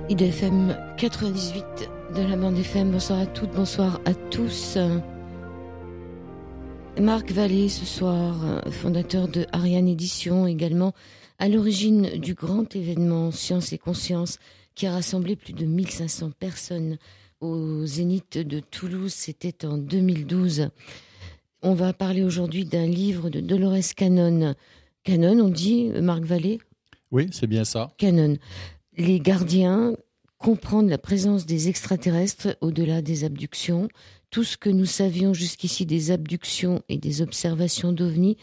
IDFM 98 de la bande FM. Bonsoir à toutes, bonsoir à tous. Marc Vallée ce soir, fondateur de Ariane Édition, également à l'origine du grand événement Science et Conscience qui a rassemblé plus de 1500 personnes au Zénith de Toulouse. C'était en 2012. On va parler aujourd'hui d'un livre de Dolores Cannon. Cannon, on dit, Marc Vallée ? Oui, c'est bien ça. Cannon. Les gardiens, comprendre la présence des extraterrestres au-delà des abductions. Tout ce que nous savions jusqu'ici des abductions et des observations d'OVNI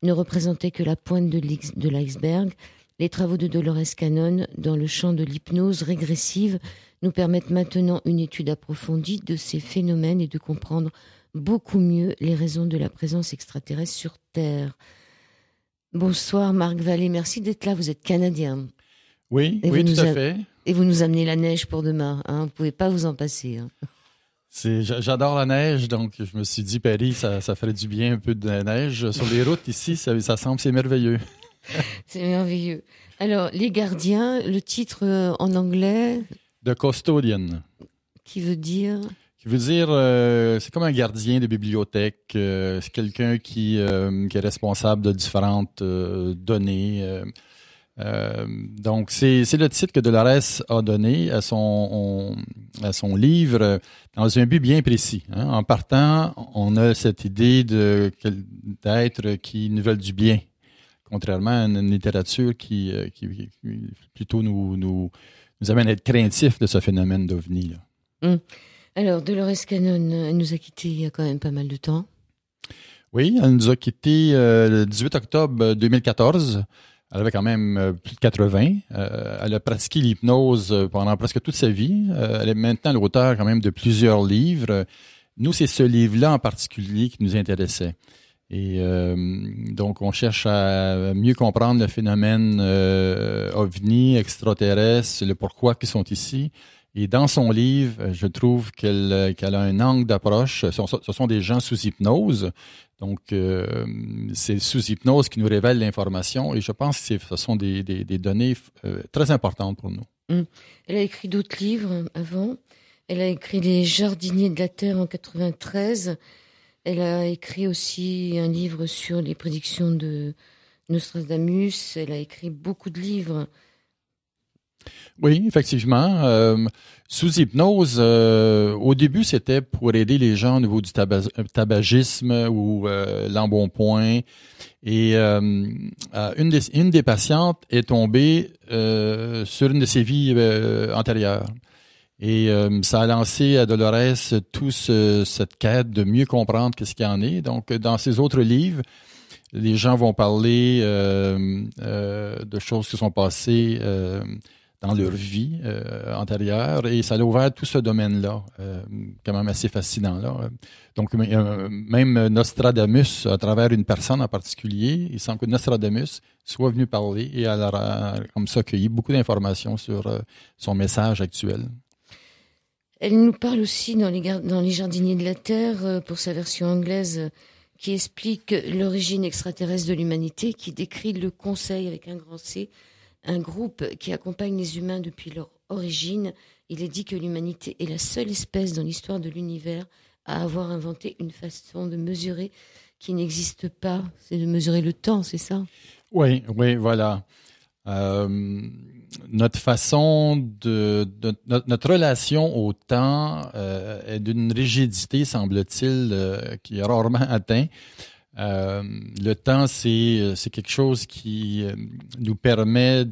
ne représentait que la pointe de l'iceberg. Les travaux de Dolores Cannon dans le champ de l'hypnose régressive nous permettent maintenant une étude approfondie de ces phénomènes et de comprendre beaucoup mieux les raisons de la présence extraterrestre sur Terre. Bonsoir Marc Vallée, merci d'être là, vous êtes Canadien. Oui, tout à fait. Et vous nous amenez la neige pour demain, hein. Vous ne pouvez pas vous en passer. Hein. J'adore la neige, donc je me suis dit, Paris, ça ferait du bien un peu de neige. Sur les routes ici, ça semble, c'est merveilleux. C'est merveilleux. Alors, Les Gardiens, le titre en anglais... The Custodian. Qui veut dire... C'est comme un gardien de bibliothèque. C'est quelqu'un qui est responsable de différentes données. Donc, c'est le titre que Dolores a donné à son livre dans un but bien précis. Hein. En partant, on a cette idée d'êtres qui nous veulent du bien, contrairement à une littérature qui plutôt nous amène à être craintifs de ce phénomène d'OVNI. Alors, Dolores Cannon, elle nous a quittés il y a quand même pas mal de temps. Oui, elle nous a quittés le 18 octobre 2014. Elle avait quand même plus de 80. Elle a pratiqué l'hypnose pendant presque toute sa vie. Elle est maintenant l'auteur quand même de plusieurs livres. Nous, c'est ce livre-là en particulier qui nous intéressait. Et donc, on cherche à mieux comprendre le phénomène OVNI, extraterrestre, le pourquoi qu'ils sont ici. Et dans son livre, je trouve qu'elle a un angle d'approche. Ce sont des gens sous hypnose. Donc, c'est sous hypnose qui nous révèle l'information. Et je pense que ce sont des données très importantes pour nous. Elle a écrit d'autres livres avant. Elle a écrit Les Jardiniers de la Terre en 93. Elle a écrit aussi un livre sur les prédictions de Nostradamus. Elle a écrit beaucoup de livres. Oui, effectivement. Sous hypnose, au début, c'était pour aider les gens au niveau du tabagisme ou l'embonpoint. Et une des patientes est tombée sur une de ses vies antérieures. Et ça a lancé à Dolores toute cette quête de mieux comprendre ce qu'il y en est. Donc, dans ses autres livres, les gens vont parler de choses qui sont passées dans leur vie antérieure, et ça a ouvert tout ce domaine-là, quand même assez fascinant. Là. Donc, même Nostradamus, à travers une personne en particulier, il semble que Nostradamus soit venu parler, et elle a comme ça cueilli beaucoup d'informations sur son message actuel. Elle nous parle aussi dans les Jardiniers de la Terre, pour sa version anglaise, qui explique l'origine extraterrestre de l'humanité, qui décrit le Conseil avec un grand C, un groupe qui accompagne les humains depuis leur origine. Il est dit que l'humanité est la seule espèce dans l'histoire de l'univers à avoir inventé une façon de mesurer qui n'existe pas. C'est de mesurer le temps, c'est ça ? Oui, voilà. Notre façon notre relation au temps est d'une rigidité, semble-t-il, qui est rarement atteinte. Le temps, c'est quelque chose qui nous permet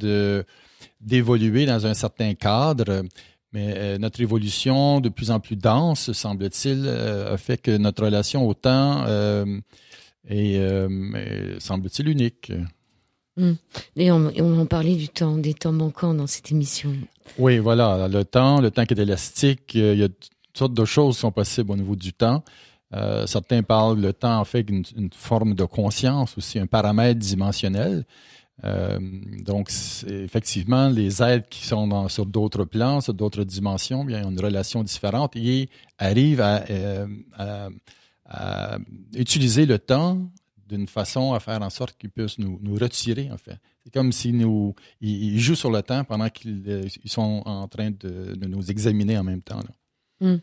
d'évoluer dans un certain cadre, mais notre évolution de plus en plus dense, semble-t-il, a fait que notre relation au temps est, semble-t-il, unique. Et on en parlait des temps manquants dans cette émission. Oui, voilà, le temps qui est élastique, il y a toutes sortes de choses qui sont possibles au niveau du temps. Certains parlent le temps en fait une forme de conscience, aussi un paramètre dimensionnel. Donc, effectivement, les êtres qui sont sur d'autres plans, sur d'autres dimensions, bien, ont une relation différente et arrivent à utiliser le temps d'une façon à faire en sorte qu'ils puissent nous retirer, en fait. C'est comme s'ils ils jouent sur le temps pendant qu'ils sont en train de nous examiner en même temps, là.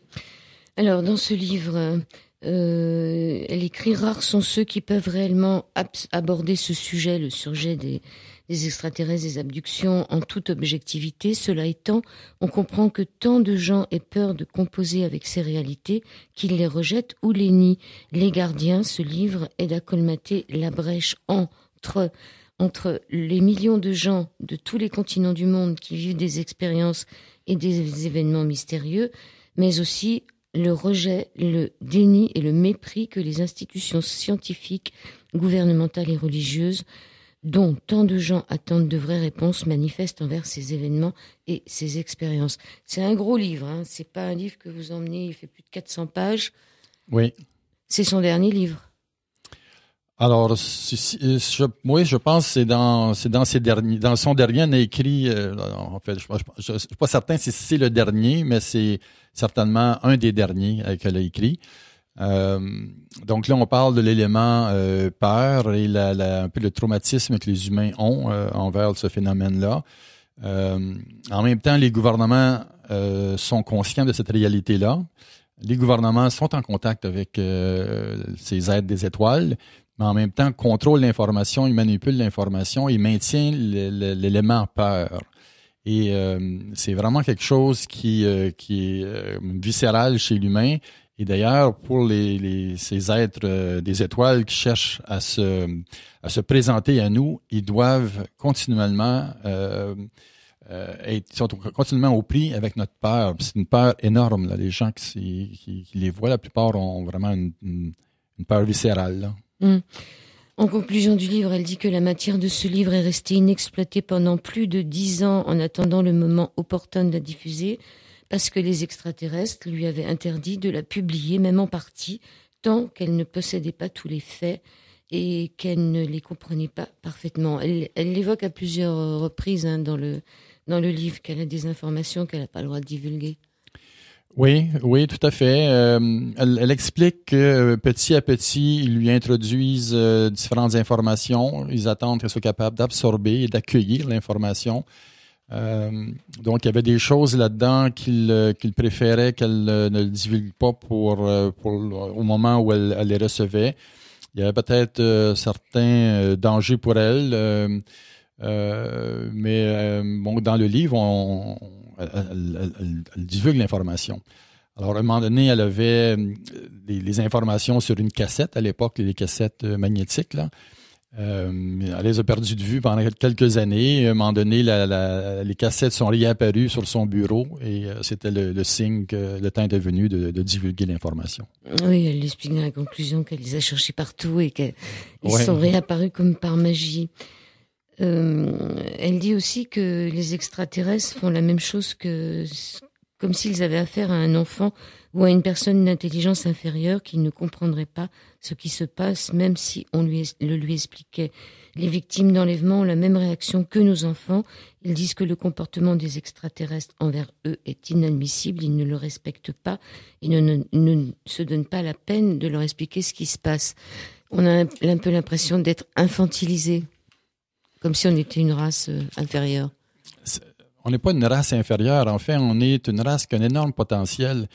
Alors, dans ce livre, elle écrit « Rares sont ceux qui peuvent réellement aborder ce sujet, le sujet des extraterrestres, des abductions, en toute objectivité. Cela étant, on comprend que tant de gens aient peur de composer avec ces réalités qu'ils les rejettent ou les nient. Les gardiens, ce livre aide à colmater la brèche entre les millions de gens de tous les continents du monde qui vivent des expériences et des événements mystérieux, mais aussi le rejet, le déni et le mépris que les institutions scientifiques, gouvernementales et religieuses, dont tant de gens attendent de vraies réponses, manifestent envers ces événements et ces expériences. » C'est un gros livre, hein. C'est pas un livre que vous emmenez, il fait plus de 400 pages. Oui. C'est son dernier livre. Alors, oui, je pense que c'est dans son dernier, on a écrit, en fait, je suis pas certain si c'est le dernier, mais c'est certainement un des derniers qu'elle a écrit. Donc là, on parle de l'élément peur et un peu le traumatisme que les humains ont envers ce phénomène-là. En même temps, les gouvernements sont conscients de cette réalité-là. Les gouvernements sont en contact avec ces êtres des étoiles, mais en même temps contrôlent l'information, ils manipulent l'information, ils maintiennent l'élément peur. Et c'est vraiment quelque chose qui est viscéral chez l'humain. Et d'ailleurs, pour ces êtres des étoiles qui cherchent à se présenter à nous, ils doivent continuellement sont continuellement au prix avec notre peur. C'est une peur énorme, là. Les gens qui les voient, la plupart ont vraiment une peur viscérale, là. En conclusion du livre, elle dit que la matière de ce livre est restée inexploitée pendant plus de 10 ans en attendant le moment opportun de la diffuser, parce que les extraterrestres lui avaient interdit de la publier, même en partie, tant qu'elle ne possédait pas tous les faits et qu'elle ne les comprenait pas parfaitement. Elle l'évoque à plusieurs reprises, hein, dans le livre, qu'elle a des informations qu'elle n'a pas le droit de divulguer. Oui, tout à fait. Elle explique que petit à petit, ils lui introduisent différentes informations. Ils attendent qu'elle soit capable d'absorber et d'accueillir l'information. Donc, il y avait des choses là-dedans qu'il préférait qu'elle ne le divulgue pas au moment où elle les recevait. Il y avait peut-être certains dangers pour elle, mais dans le livre, elle divulgue l'information. Alors, à un moment donné, elle avait les informations sur une cassette, à l'époque, les cassettes magnétiques, là. Elle les a perdues de vue pendant quelques années. À un moment donné, les cassettes sont réapparues sur son bureau et c'était le signe que le temps était venu de divulguer l'information. Oui, elle explique dans la conclusion qu'elle les a cherchés partout et qu'ils sont réapparus comme par magie. Elle dit aussi que les extraterrestres font la même chose comme s'ils avaient affaire à un enfant ou à une personne d'intelligence inférieure qui ne comprendrait pas ce qui se passe, même si on le lui expliquait. Les victimes d'enlèvement ont la même réaction que nos enfants. Ils disent que le comportement des extraterrestres envers eux est inadmissible, ils ne le respectent pas, ils ne se donnent pas la peine de leur expliquer ce qui se passe. On a un peu l'impression d'être infantilisés, comme si on était une race inférieure. On n'est pas une race inférieure. En fait, on est une race qui a un énorme potentiel.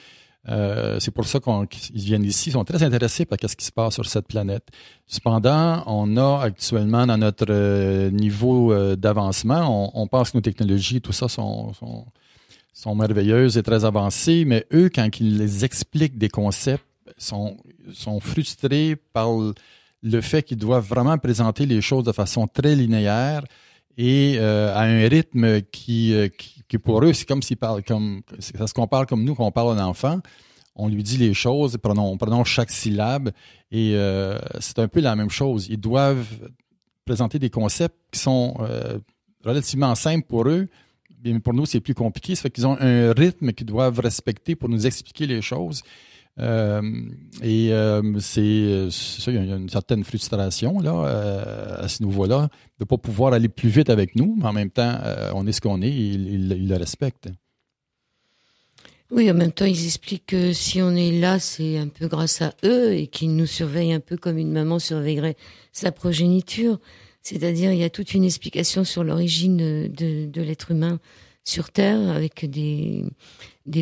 C'est pour ça qu'ils viennent ici. Ils sont très intéressés par ce qui se passe sur cette planète. Cependant, on a actuellement dans notre niveau d'avancement, on pense que nos technologies, tout ça, sont merveilleuses et très avancées, mais eux, quand ils les expliquent des concepts, sont frustrés par le fait qu'ils doivent vraiment présenter les choses de façon très linéaire et à un rythme qui pour eux, c'est comme s'ils parlent ça se compare comme nous quand on parle à un enfant. On lui dit les choses, prenons chaque syllabe et c'est un peu la même chose. Ils doivent présenter des concepts qui sont relativement simples pour eux, mais pour nous, c'est plus compliqué. Ça fait qu'ils ont un rythme qu'ils doivent respecter pour nous expliquer les choses. C'est ça, il y a une certaine frustration là à ce niveau-là de ne pas pouvoir aller plus vite avec nous, mais en même temps, on est ce qu'on est et ils le respectent. Oui, en même temps, ils expliquent que si on est là, c'est un peu grâce à eux et qu'ils nous surveillent un peu comme une maman surveillerait sa progéniture. C'est-à-dire, il y a toute une explication sur l'origine de l'être humain sur Terre avec des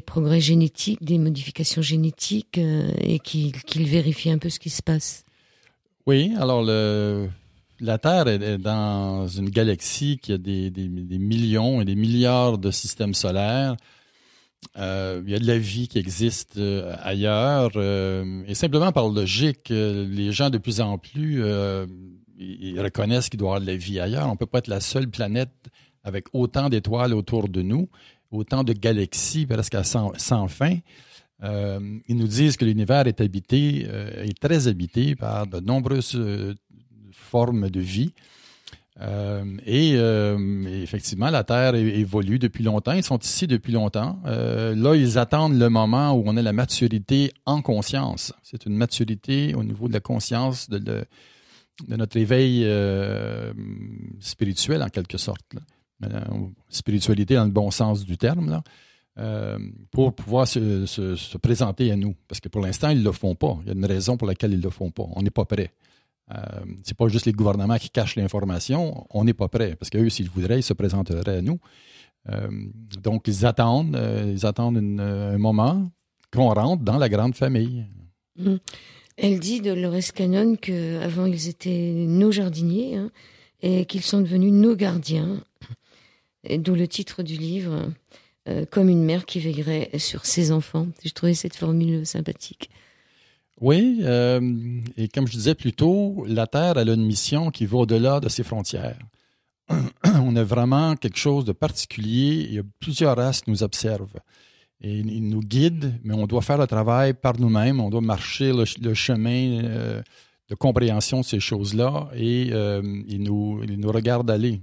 progrès génétiques, des modifications génétiques et qu'ils vérifient un peu ce qui se passe. Oui, alors la Terre est dans une galaxie qui a des millions et des milliards de systèmes solaires. Il y a de la vie qui existe ailleurs et simplement par logique, les gens de plus en plus ils reconnaissent qu'il doit y avoir de la vie ailleurs. On ne peut pas être la seule planète avec autant d'étoiles autour de nous, autant de galaxies presque à sans fin. Ils nous disent que l'univers est habité, est très habité par de nombreuses formes de vie. Et effectivement, la Terre évolue depuis longtemps. Ils sont ici depuis longtemps. Là, ils attendent le moment où on a la maturité en conscience. C'est une maturité au niveau de la conscience, de notre éveil spirituel, en quelque sorte. Spiritualité dans le bon sens du terme, là, pour pouvoir se présenter à nous. Parce que pour l'instant, ils ne le font pas. Il y a une raison pour laquelle ils ne le font pas. On n'est pas prêt. C'est pas juste les gouvernements qui cachent l'information, on n'est pas prêt, parce qu'eux, s'ils voudraient, ils se présenteraient à nous. Donc, ils attendent un moment qu'on rentre dans la grande famille. Elle dit, Dolores Cannon, qu'avant, ils étaient nos jardiniers hein, et qu'ils sont devenus nos gardiens, et d'où le titre du livre, comme une mère qui veillerait sur ses enfants. J'ai trouvé cette formule sympathique. Oui, et comme je disais plus tôt, la Terre elle a une mission qui va au-delà de ses frontières. On a vraiment quelque chose de particulier. Il y a plusieurs races qui nous observent. Et ils nous guident, mais on doit faire le travail par nous-mêmes. On doit marcher le chemin de compréhension de ces choses-là et ils nous regardent aller.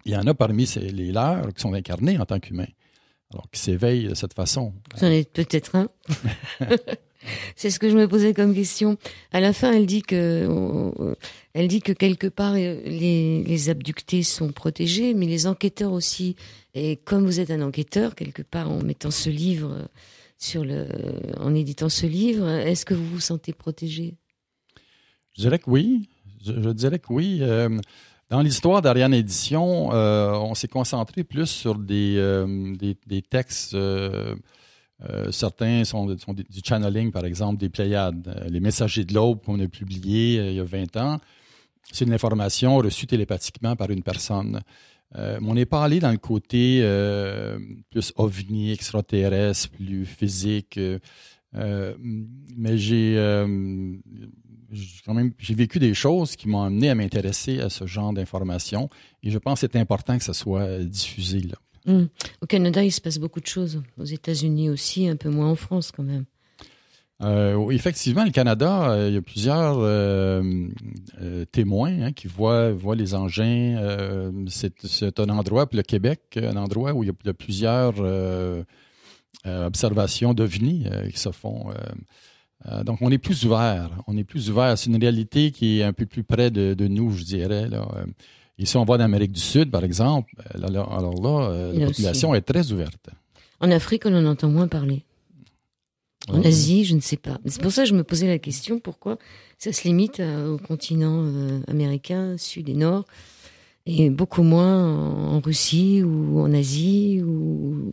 Il y en a parmi les leurs qui sont incarnés en tant qu'humains, alors qui s'éveillent de cette façon. J'en ai peut-être un. C'est ce que je me posais comme question. À la fin, elle dit que quelque part les abductés sont protégés, mais les enquêteurs aussi. Et comme vous êtes un enquêteur, quelque part, en mettant ce livre en éditant ce livre, est-ce que vous vous sentez protégé? Je dirais que oui. Je dirais que oui. Dans l'histoire d'Ariane Édition, on s'est concentré plus sur des textes. Certains sont du channeling, par exemple, des Pléiades. Les Messagers de l'Aube qu'on a publié il y a 20 ans, c'est une information reçue télépathiquement par une personne. On n'est pas allé dans le côté plus ovni, extraterrestre, plus physique. Mais j'ai vécu des choses qui m'ont amené à m'intéresser à ce genre d'informations. Et je pense que c'est important que ça soit diffusé, là. Au Canada, il se passe beaucoup de choses. Aux États-Unis aussi, un peu moins en France quand même. Effectivement, le Canada, il y a plusieurs témoins qui voient les engins. C'est un endroit, puis le Québec, un endroit où il y a plusieurs observations d'OVNI qui se font. Donc, on est plus ouvert. C'est une réalité qui est un peu plus près de nous, je dirais, là. Ici, on va en Amérique du Sud, par exemple. Alors là, la population est très ouverte. En Afrique, on en entend moins parler. En Asie, je ne sais pas. C'est pour ça que je me posais la question, pourquoi ça se limite au continent américain, sud et nord, et beaucoup moins en Russie ou en Asie ou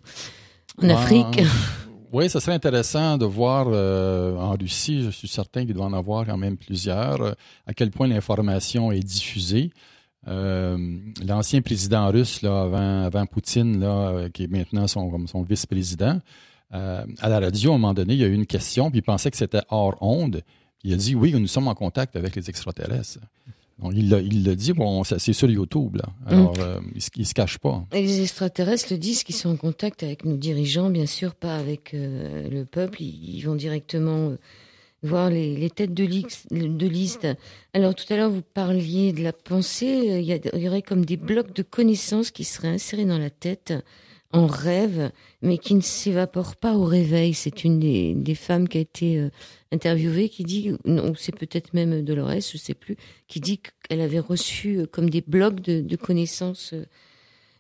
en Afrique. Oui, ça serait intéressant de voir en Russie, je suis certain qu'il doit en avoir quand même plusieurs, à quel point l'information est diffusée. L'ancien président russe, là, avant Poutine, là, qui est maintenant son vice-président, à la radio, à un moment donné, il y a eu une question, puis il pensait que c'était hors onde. Il a dit, oui, nous sommes en contact avec les extraterrestres. Donc, il l'a dit, bon, c'est sur YouTube, là. Alors, il ne se cache pas. Et les extraterrestres le disent qu'ils sont en contact avec nos dirigeants, bien sûr, pas avec le peuple. Ils vont directement voir les têtes de liste. Alors, tout à l'heure, vous parliez de la pensée. Il y aurait comme des blocs de connaissances qui seraient insérés dans la tête en rêve, mais qui ne s'évaporent pas au réveil. C'est une des femmes qui a été interviewée qui dit, non, c'est peut-être même Dolores, je ne sais plus, qui dit qu'elle avait reçu comme des blocs de connaissances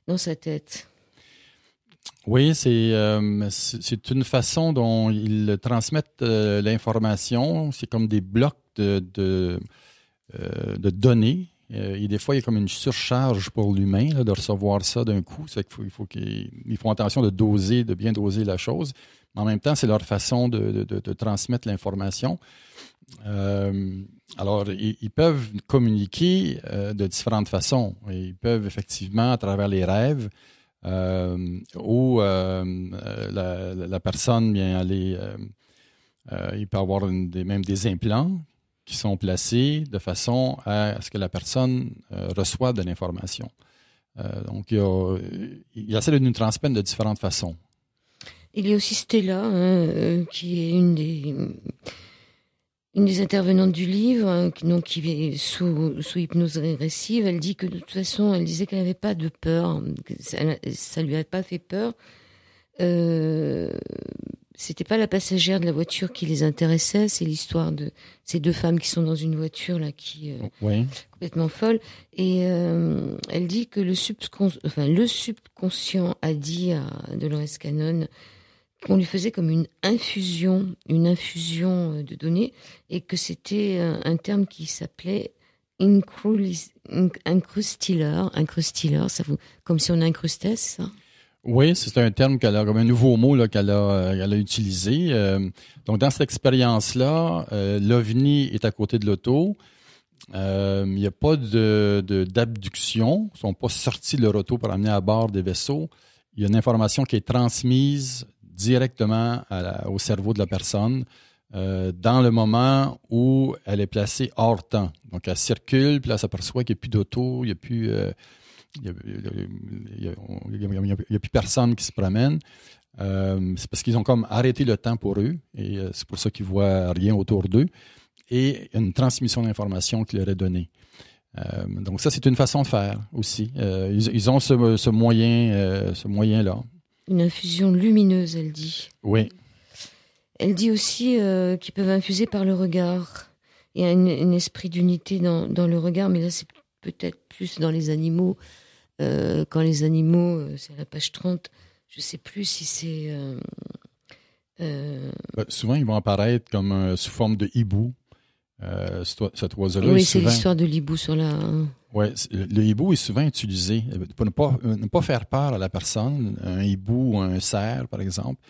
dans sa tête. Oui, c'est une façon dont ils transmettent l'information. C'est comme des blocs de données. Et des fois, il y a comme une surcharge pour l'humain là, de recevoir ça d'un coup. C'est qu'il faut qu'ils font attention de bien doser la chose. Mais en même temps, c'est leur façon de transmettre l'information. Alors, ils peuvent communiquer de différentes façons. Ils peuvent effectivement, à travers les rêves, où la personne vient aller, il peut avoir même des implants qui sont placés de façon à ce que la personne reçoive de l'information. Donc, il essaie de nous transmettre de différentes façons. Il y a aussi Stella, qui est une des intervenantes du livre, qui est sous hypnose régressive. Elle dit que de toute façon, elle disait qu'elle n'avait pas de peur, que ça lui avait pas fait peur. C'était pas la passagère de la voiture qui les intéressait, c'est l'histoire de ces deux femmes qui sont dans une voiture là qui oui. Complètement folle. Et elle dit que le subconscient a dit à Dolores Cannon qu'on lui faisait comme une infusion de données, et que c'était un terme qui s'appelait incrustiller, comme si on incrustait, c'est ça? Oui, c'est un terme comme un nouveau mot là, qu'elle a utilisé. Donc, dans cette expérience-là, l'OVNI est à côté de l'auto. Il n'y a pas d'abduction. Ils ne sont pas sortis de leur auto pour amener à bord des vaisseaux. Il y a une information qui est transmise directement au cerveau de la personne dans le moment où elle est placée hors temps. Donc, elle circule, puis là, elle s'aperçoit qu'il n'y a plus d'auto, il n'y a plus... il y a plus personne qui se promène. C'est parce qu'ils ont comme arrêté le temps pour eux, et c'est pour ça qu'ils voient rien autour d'eux. Et une transmission d'informations qui leur est donnée. Donc ça, c'est une façon de faire aussi. Ils ont ce moyen-là. Une infusion lumineuse, elle dit. Oui. Elle dit aussi qu'ils peuvent infuser par le regard. Il y a un esprit d'unité dans le regard, mais là, c'est peut-être plus dans les animaux. Quand les animaux, c'est à la page 30, je ne sais plus si c'est... souvent, ils vont apparaître comme sous forme de hibou. Cet oiseau-là. Oui, c'est l'histoire de l'hibou sur la... Oui, le hibou est souvent utilisé pour ne pas faire peur à la personne. Un hibou ou un cerf, par exemple.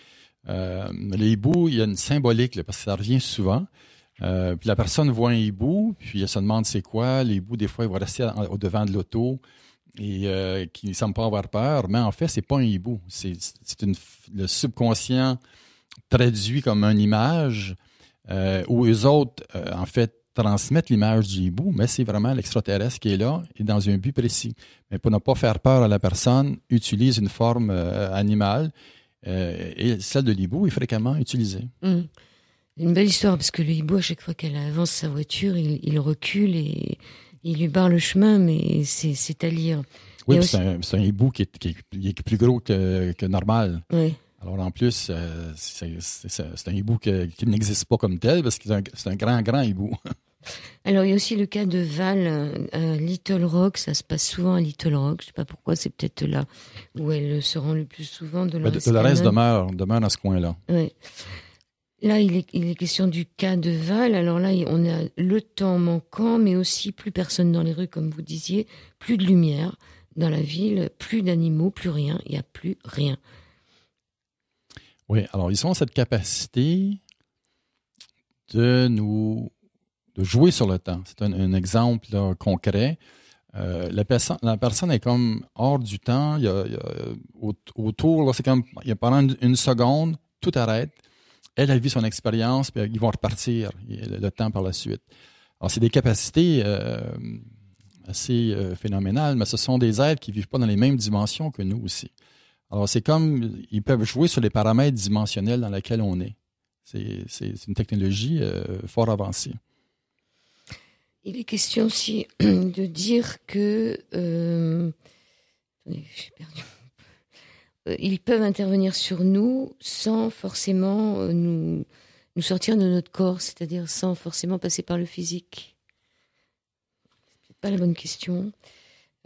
Le hibou, il y a une symbolique là, parce que ça revient souvent. Puis la personne voit un hibou, puis elle se demande c'est quoi. L'hibou, des fois, il va rester au devant de l'auto et qui ne semble pas avoir peur. Mais en fait, c'est pas un hibou. Le subconscient traduit comme une image où eux autres, en fait, transmettent l'image du hibou, mais c'est vraiment l'extraterrestre qui est là et dans un but précis. Mais pour ne pas faire peur à la personne, utilise une forme animale et celle de l'hibou est fréquemment utilisée. Une belle histoire, parce que le hibou, à chaque fois qu'elle avance sa voiture, il recule et il lui barre le chemin, mais c'est à lire. Oui, c'est un hibou qui est plus gros que normal. Oui. Alors, en plus, c'est un hibou qui n'existe pas comme tel, parce que c'est un grand, grand hibou. Alors, il y a aussi le cas de Val à Little Rock. Ça se passe souvent à Little Rock. Je ne sais pas pourquoi, c'est peut-être là où elle se rend le plus souvent. Dolores demeure dans ce coin-là. Oui. Là, il est question du cas de Val. Alors là, on a le temps manquant, mais aussi plus personne dans les rues, comme vous disiez, plus de lumière dans la ville, plus d'animaux, plus rien. Il n'y a plus rien. Oui, alors ils ont cette capacité de jouer sur le temps. C'est un exemple là, concret. La personne est comme hors du temps. Autour, là, c'est comme pendant une seconde, tout arrête. Elle vit son expérience, puis ils vont repartir le temps par la suite. Alors, c'est des capacités assez phénoménales, mais ce sont des êtres qui ne vivent pas dans les mêmes dimensions que nous aussi. Alors, c'est comme, ils peuvent jouer sur les paramètres dimensionnels dans lesquels on est. C'est une technologie fort avancée. Il est question aussi de dire que... attendez, j'ai perdu. Ils peuvent intervenir sur nous sans forcément nous sortir de notre corps, c'est-à-dire sans forcément passer par le physique. C'est peut-être pas la bonne question.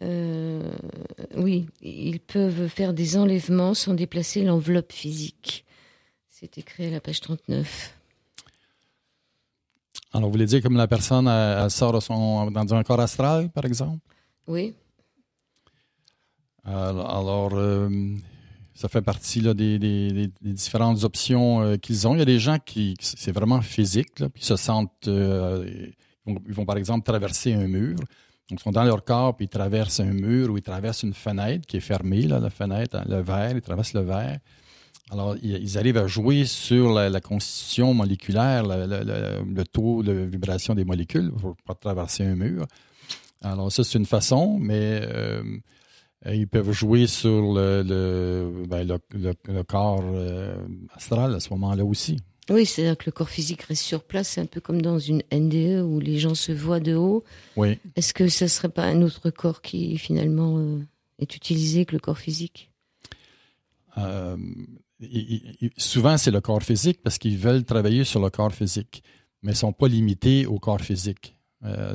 Oui, ils peuvent faire des enlèvements sans déplacer l'enveloppe physique. C'est écrit à la page 39. Alors, vous voulez dire comme la personne elle sort dans un corps astral, par exemple? Oui. Alors, ça fait partie là, des différentes options qu'ils ont. Il y a des gens qui c'est vraiment physique, là, puis ils se sentent... ils vont, par exemple, traverser un mur. Donc, ils sont dans leur corps, puis ils traversent un mur ou ils traversent une fenêtre qui est fermée, là, la fenêtre, le verre, ils traversent le verre. Alors, ils arrivent à jouer sur la constitution moléculaire, le taux de vibration des molécules pour pas traverser un mur. Alors, ça, c'est une façon, mais ils peuvent jouer sur le corps astral à ce moment-là aussi. Oui, c'est-à-dire que le corps physique reste sur place, c'est un peu comme dans une NDE où les gens se voient de haut. Oui. Est-ce que ce ne serait pas un autre corps qui, finalement, est utilisé que le corps physique? Souvent, c'est le corps physique parce qu'ils veulent travailler sur le corps physique, mais ils ne sont pas limités au corps physique.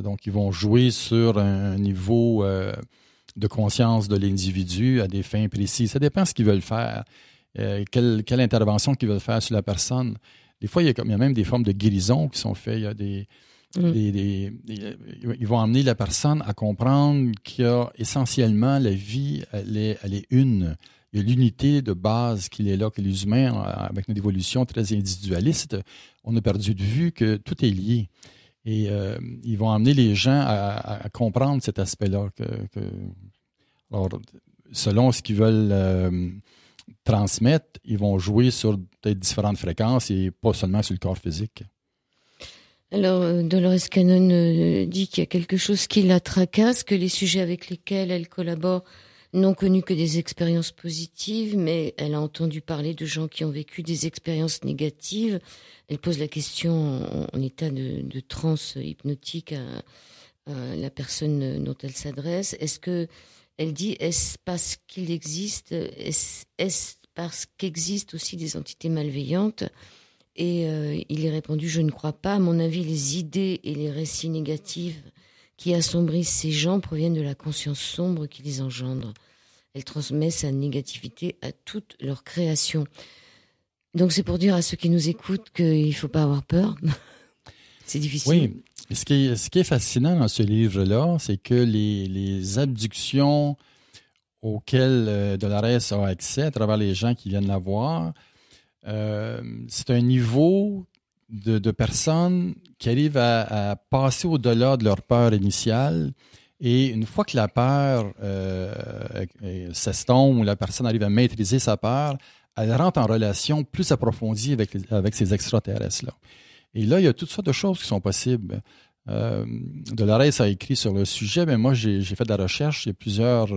Donc, ils vont jouer sur un niveau de conscience de l'individu à des fins précises. Ça dépend de ce qu'ils veulent faire, quelle intervention qu'ils veulent faire sur la personne. Des fois, il y a même des formes de guérison qui sont faites. Il y a ils vont amener la personne à comprendre qu'il y a essentiellement la vie, elle est une. Il y a l'unité de base qu'il est là, que les humains, avec notre évolution très individualiste, on a perdu de vue que tout est lié. Et ils vont amener les gens à comprendre cet aspect-là. Alors, selon ce qu'ils veulent transmettre, ils vont jouer sur peut-être différentes fréquences et pas seulement sur le corps physique. Alors, Dolores Cannon dit qu'il y a quelque chose qui la tracasse, que les sujets avec lesquels elle collabore n'ont connu que des expériences positives, mais elle a entendu parler de gens qui ont vécu des expériences négatives. Elle pose la question en état de transe hypnotique à la personne dont elle s'adresse. Elle dit, est-ce parce qu'il existe, est-ce parce qu'existent aussi des entités malveillantes? Et il est répondu, je ne crois pas. À mon avis, les idées et les récits négatifs qui assombrissent ces gens proviennent de la conscience sombre qui les engendre. Elle transmet sa négativité à toute leur création. Donc c'est pour dire à ceux qui nous écoutent qu'il ne faut pas avoir peur. C'est difficile. Oui, ce qui est fascinant dans ce livre-là, c'est que les abductions auxquelles Dolores a accès à travers les gens qui viennent la voir, c'est un niveau de personnes qui arrivent à passer au-delà de leur peur initiale. Et une fois que la peur s'estompe ou la personne arrive à maîtriser sa peur, elle rentre en relation plus approfondie avec ces extraterrestres-là. Et là, il y a toutes sortes de choses qui sont possibles. Dolores a écrit sur le sujet, mais moi, j'ai fait de la recherche. Il y a plusieurs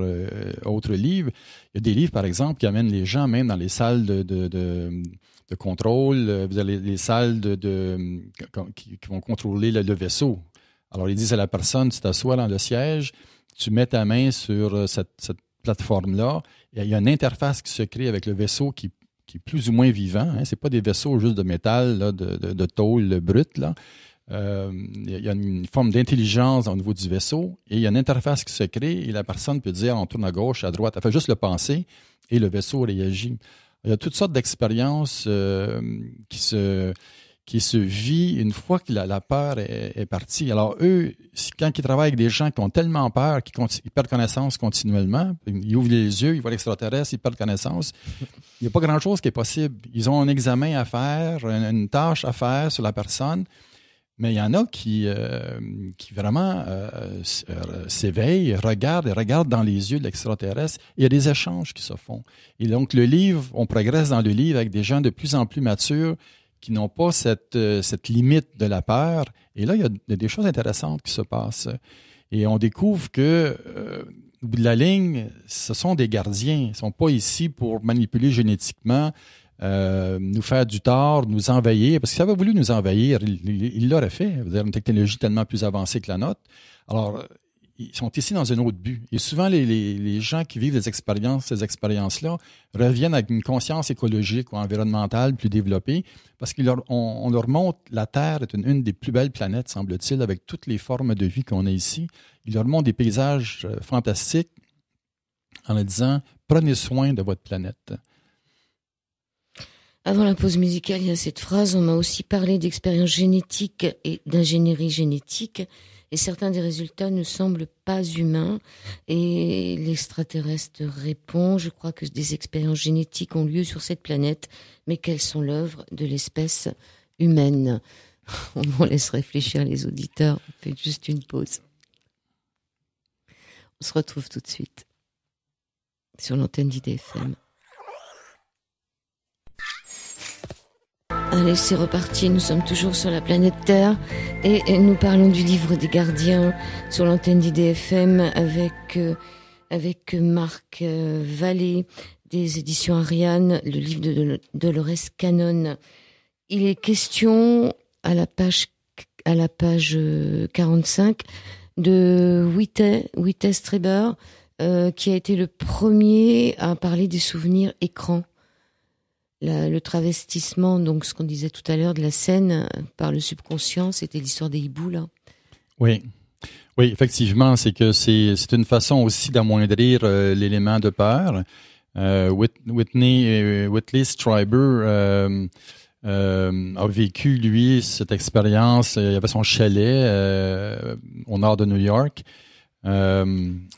autres livres. Il y a des livres, par exemple, qui amènent les gens même dans les salles de contrôle. Vous avez les salles qui vont contrôler le vaisseau. Alors, ils disent à la personne, tu t'assois dans le siège, tu mets ta main sur cette plateforme-là, et il y a une interface qui se crée avec le vaisseau qui est plus ou moins vivant. Hein. Ce n'est pas des vaisseaux juste de métal, là, de tôle brute. Là. Il y a une forme d'intelligence au niveau du vaisseau, et il y a une interface qui se crée, et la personne peut dire, on tourne à gauche, à droite. Elle fait juste le penser, et le vaisseau réagit. Il y a toutes sortes d'expériences qui se vit une fois que la peur est partie. Alors, eux, quand ils travaillent avec des gens qui ont tellement peur qu'ils perdent connaissance continuellement, ils ouvrent les yeux, ils voient l'extraterrestre, ils perdent connaissance. Il n'y a pas grand-chose qui est possible. Ils ont un examen à faire, une tâche à faire sur la personne, mais il y en a qui vraiment s'éveillent, regardent dans les yeux de l'extraterrestre. Il y a des échanges qui se font. Et donc, on progresse dans le livre avec des gens de plus en plus matures qui n'ont pas cette limite de la peur. Et là, il y a des choses intéressantes qui se passent. Et on découvre que, au bout de la ligne, ce sont des gardiens. Ils ne sont pas ici pour manipuler génétiquement, nous faire du tort, nous envahir. Parce que s'il avait voulu nous envahir, il l'aurait fait. Vous avez une technologie tellement plus avancée que la nôtre. Alors, ils sont ici dans un autre but. Et souvent, les gens qui vivent ces expériences-là, reviennent avec une conscience écologique ou environnementale plus développée, parce qu'on leur montre la Terre est une des plus belles planètes, semble-t-il, avec toutes les formes de vie qu'on a ici. Ils leur montrent des paysages fantastiques en leur disant « Prenez soin de votre planète ». Avant la pause musicale, il y a cette phrase, on m'a aussi parlé d'expériences génétiques et d'ingénierie génétique, et certains des résultats ne semblent pas humains. Et l'extraterrestre répond, je crois que des expériences génétiques ont lieu sur cette planète, mais qu'elles sont l'œuvre de l'espèce humaine. On en laisse réfléchir les auditeurs, on fait juste une pause. On se retrouve tout de suite sur l'antenne d'IDFM. Allez, c'est reparti, nous sommes toujours sur la planète Terre et nous parlons du livre des gardiens sur l'antenne d'IDFM avec Marc Vallée des éditions Ariane, le livre de Dolores Cannon. Il est question à la page 45 de Witte Streber, qui a été le premier à parler des souvenirs écrans. Le travestissement, donc ce qu'on disait tout à l'heure de la scène par le subconscient, c'était l'histoire des hiboux, là. Oui, effectivement, c'est que c'est une façon aussi d'amoindrir l'élément de peur. Whitley Strieber a vécu, lui, cette expérience. Il avait son chalet au nord de New York.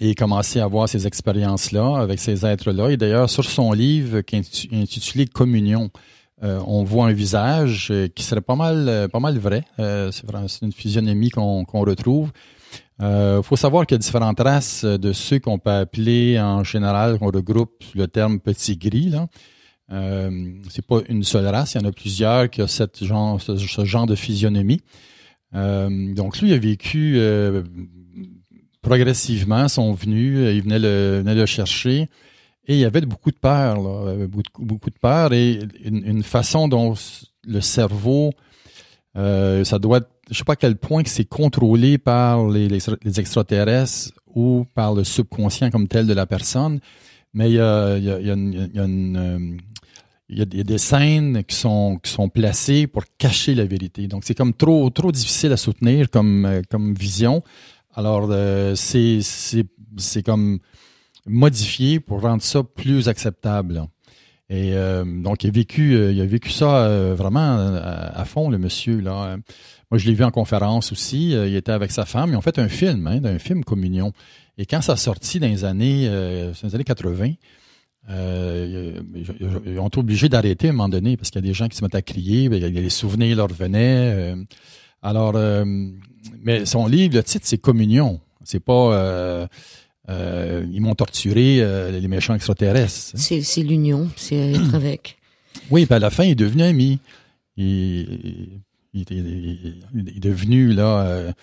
Et commencer à avoir ces expériences-là avec ces êtres-là. Et d'ailleurs, sur son livre qui est intitulé Communion, on voit un visage qui serait pas mal vrai. C'est une physionomie qu'on retrouve. Faut savoir qu'il y a différentes races de ceux qu'on peut appeler en général, qu'on regroupe sous le terme petit gris, là. C'est pas une seule race, il y en a plusieurs qui ont ce genre de physionomie. Donc lui, il a vécu progressivement, sont venus, ils venaient le chercher, et il y avait beaucoup de peur, là, beaucoup de peur, et une façon dont le cerveau, ça doit être, je sais pas à quel point que c'est contrôlé par les extraterrestres ou par le subconscient comme tel de la personne, mais il y a des scènes qui sont placées pour cacher la vérité. Donc c'est comme trop difficile à soutenir comme vision. Alors, c'est comme modifié pour rendre ça plus acceptable. Et donc, il a vécu ça vraiment à fond, le monsieur, là. Moi, je l'ai vu en conférence aussi. Il était avec sa femme. Ils ont fait un film, d'un film Communion. Et quand ça a sorti dans les années 80, ils ont été obligés d'arrêter à un moment donné parce qu'il y a des gens qui se mettent à crier. Il y a les souvenirs leur revenaient. Alors, mais son livre, le titre, c'est Communion. C'est pas ils m'ont torturé, les méchants extraterrestres. C'est l'union, c'est être avec. Oui, puis à la fin, il est devenu ami. Il est devenu, là,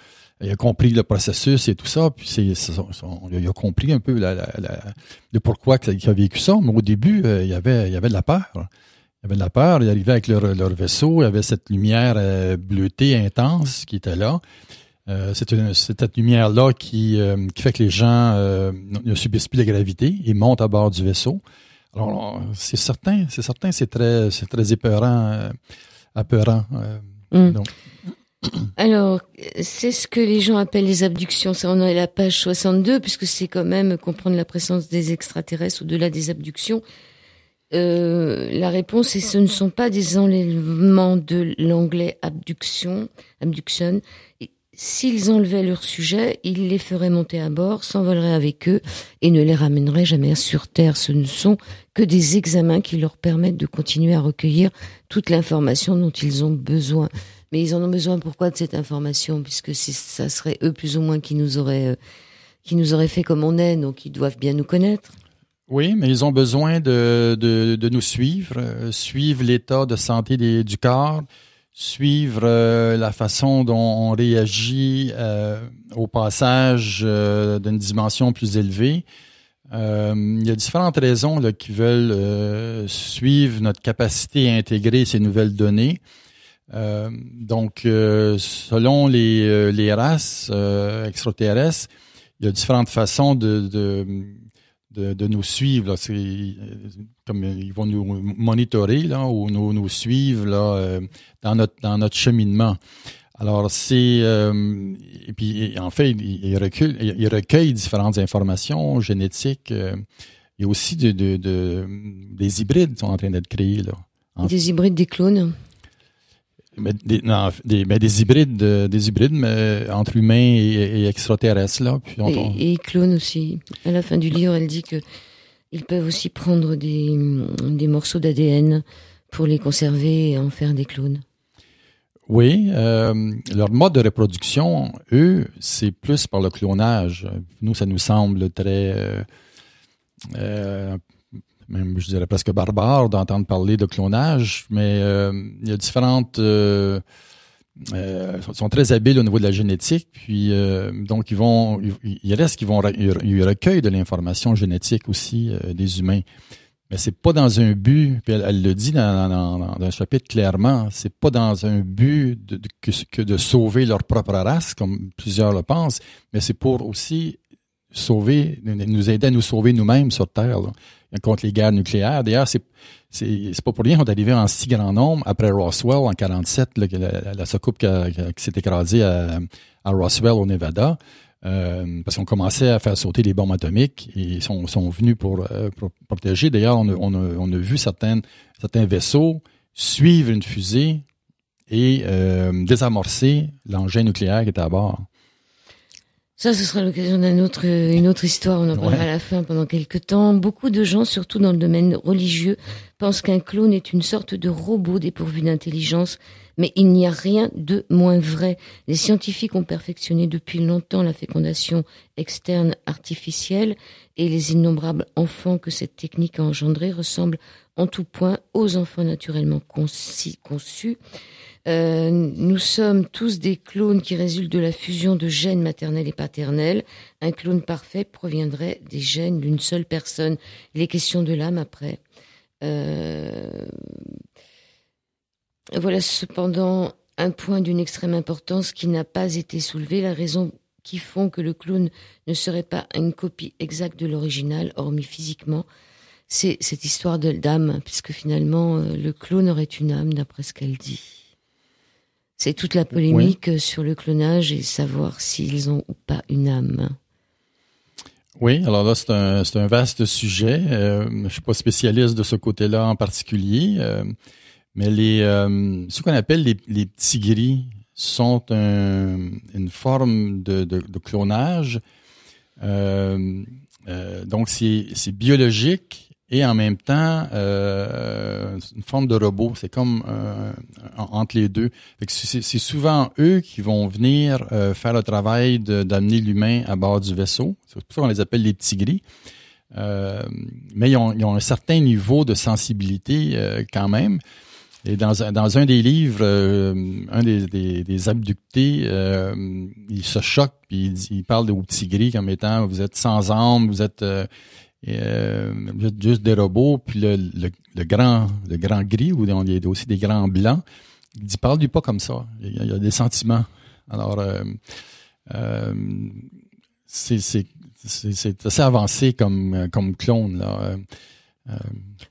il a compris le processus et tout ça, puis il a compris un peu le pourquoi il a vécu ça. Mais au début, il y avait de la peur. Il y avait de la peur, ils arrivaient avec leur vaisseau, il y avait cette lumière bleutée intense qui était là. C'est cette lumière-là qui fait que les gens ne subissent plus la gravité et montent à bord du vaisseau. Alors, c'est certain, c'est très apeurant. Donc. Alors, c'est ce que les gens appellent les abductions. Ça, on est à la page 62, puisque c'est quand même comprendre la présence des extraterrestres au-delà des abductions. La réponse est ce ne sont pas des enlèvements de l'anglais abduction. S'ils enlevaient leur sujet, ils les feraient monter à bord, s'envoleraient avec eux et ne les ramèneraient jamais sur Terre. Ce ne sont que des examens qui leur permettent de continuer à recueillir toute l'information dont ils ont besoin. Mais ils en ont besoin pourquoi de cette information? Puisque ça serait eux plus ou moins qui nous auraient fait comme on est, donc ils doivent bien nous connaître. Oui, mais ils ont besoin de nous suivre l'état de santé du corps, suivre la façon dont on réagit au passage d'une dimension plus élevée. Il y a différentes raisons là, qui veulent suivre notre capacité à intégrer ces nouvelles données. Donc, selon les races extraterrestres, y a différentes façons de nous suivre. Là. C'est comme ils vont nous monitorer là, ou nous suivre là, dans notre cheminement. Alors, et puis en fait, ils recueillent différentes informations génétiques. Il y a aussi des hybrides qui sont en train d'être créés. Là. Des hybrides, des clones? Des hybrides mais entre humains et extraterrestres. Là. Puis et clones aussi. À la fin du livre, elle dit qu'ils peuvent aussi prendre des morceaux d'ADN pour les conserver et en faire des clones. Oui, leur mode de reproduction, eux, c'est plus par le clonage. Nous, ça nous semble très, même je dirais presque barbare d'entendre parler de clonage, mais il y a différentes... sont très habiles au niveau de la génétique, puis donc ils recueillent de l'information génétique aussi des humains. Mais c'est pas dans un but, puis elle le dit dans un chapitre clairement, c'est pas dans un but que de sauver leur propre race, comme plusieurs le pensent, mais c'est pour aussi nous aider à nous sauver nous-mêmes sur Terre, là, contre les guerres nucléaires. D'ailleurs, c'est pas pour rien qu'on est arrivé en si grand nombre après Roswell en 47, là, la soucoupe qui s'est écrasée à Roswell au Nevada. Parce qu'on commençait à faire sauter les bombes atomiques et ils sont venus pour protéger. D'ailleurs, on a vu certains vaisseaux suivre une fusée et désamorcer l'engin nucléaire qui était à bord. Ça, ce sera l'occasion d'une autre histoire. On en parlera à la fin pendant quelques temps. Beaucoup de gens, surtout dans le domaine religieux, pensent qu'un clone est une sorte de robot dépourvu d'intelligence. Mais il n'y a rien de moins vrai. Les scientifiques ont perfectionné depuis longtemps la fécondation externe artificielle et les innombrables enfants que cette technique a engendrés ressemblent en tout point aux enfants naturellement conçus. Nous sommes tous des clones qui résultent de la fusion de gènes maternels et paternels. Un clone parfait proviendrait des gènes d'une seule personne. Il est question de l'âme après. Voilà cependant un point d'une extrême importance qui n'a pas été soulevé, la raison qui font que le clone ne serait pas une copie exacte de l'original, hormis physiquement, c'est cette histoire d'âme, puisque finalement le clone aurait une âme d'après ce qu'elle dit. C'est toute la polémique sur le clonage et savoir s'ils ont ou pas une âme. Oui, alors là, c'est un vaste sujet. Je suis pas spécialiste de ce côté-là en particulier. Mais ce qu'on appelle les petits gris sont une forme de clonage. Donc, c'est biologique et en même temps une forme de robot. C'est comme entre les deux. Fait que c'est souvent eux qui vont venir faire le travail d'amener l'humain à bord du vaisseau. C'est pour ça qu'on les appelle les petits gris. Mais ils ont un certain niveau de sensibilité quand même. Et dans un des livres, un des abductés, il se choque puis il parle aux petits gris comme étant vous êtes sans âme, vous êtes juste des robots. Puis le grand gris, où il y a aussi des grands blancs, il dit parle lui pas comme ça. Il y a des sentiments. Alors c'est assez avancé comme clone là.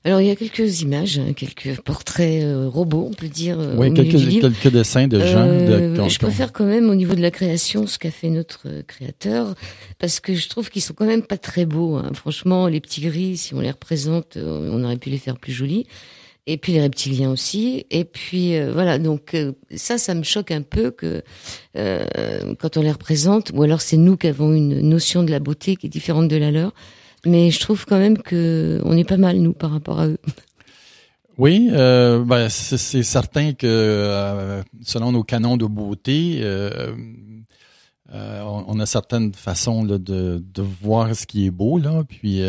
Alors il y a quelques images, quelques portraits robots, on peut dire. Oui, quelques dessins de gens. Je préfère quand même au niveau de la création ce qu'a fait notre créateur, parce que je trouve qu'ils sont quand même pas très beaux. Hein. Franchement, les petits gris, si on les représente, on aurait pu les faire plus jolis. Et puis les reptiliens aussi. Et puis voilà, donc ça me choque un peu que quand on les représente, ou alors c'est nous qui avons une notion de la beauté qui est différente de la leur. Mais je trouve quand même que on est pas mal, nous, par rapport à eux. Oui, c'est certain que selon nos canons de beauté, on a certaines façons là, de voir ce qui est beau, là. Puis